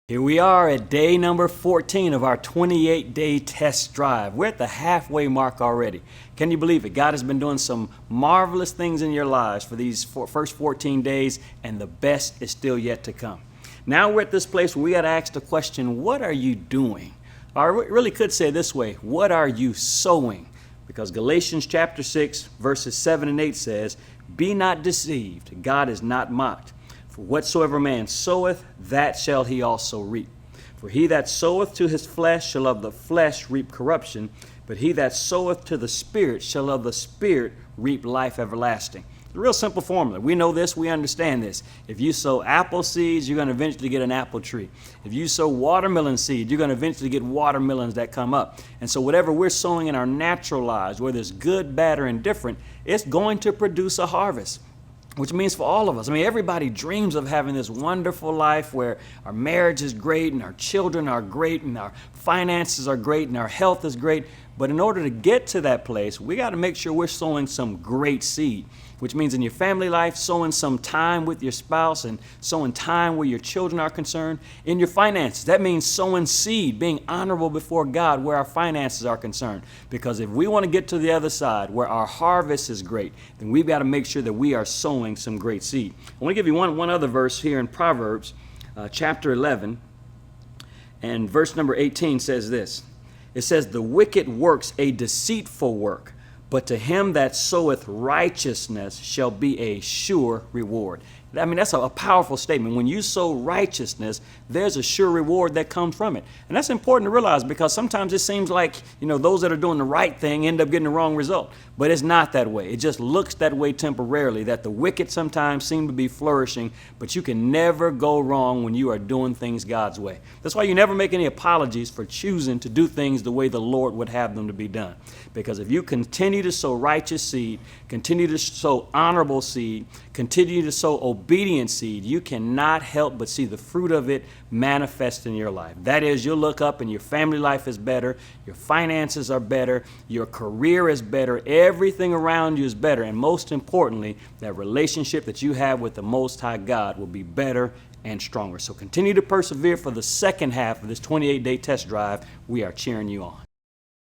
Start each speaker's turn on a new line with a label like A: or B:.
A: Here we are at day number 14 of our 28-day test drive. We're at the halfway mark already. Can you believe it? God has been doing some marvelous things in your lives for these first 14 days, and the best is still yet to come. Now we're at this place where we got to ask the question, what are you doing? Or I really could say it this way, what are you sowing? Because Galatians chapter 6, verses 7 and 8 says, "Be not deceived, God is not mocked. For whatsoever man soweth, that shall he also reap. For he that soweth to his flesh shall of the flesh reap corruption, but he that soweth to the Spirit shall of the Spirit reap life everlasting." It's a real simple formula. We know this, we understand this. If you sow apple seeds, you're going to eventually get an apple tree. If you sow watermelon seed, you're going to eventually get watermelons that come up. And so whatever we're sowing in our natural lives, whether it's good, bad, or indifferent, it's going to produce a harvest. Which means for all of us, everybody dreams of having this wonderful life where our marriage is great and our children are great and our finances are great and our health is great. But in order to get to that place, we got to make sure we're sowing some great seed, which means in your family life, sowing some time with your spouse and sowing time where your children are concerned. In your finances, that means sowing seed, being honorable before God where our finances are concerned. Because if we want to get to the other side where our harvest is great, then we've got to make sure that we are sowing some great seed. I want to give you one other verse here in Proverbs chapter 11, and verse number 18 says this. It says, "The wicked works a deceitful work, but to him that soweth righteousness shall be a sure reward." That's a powerful statement. When you sow righteousness, there's a sure reward that comes from it. And that's important to realize, because sometimes it seems like, those that are doing the right thing end up getting the wrong result. But it's not that way. It just looks that way temporarily, that the wicked sometimes seem to be flourishing, but you can never go wrong when you are doing things God's way. That's why you never make any apologies for choosing to do things the way the Lord would have them to be done. Because if you continue to sow righteous seed, continue to sow honorable seed, continue to sow obedient seed, you cannot help but see the fruit of it manifest in your life. That is, you'll look up and your family life is better, your finances are better, your career is better, everything around you is better, and most importantly, that relationship that you have with the Most High God will be better and stronger. So continue to persevere for the second half of this 28-day test drive. We are cheering you on.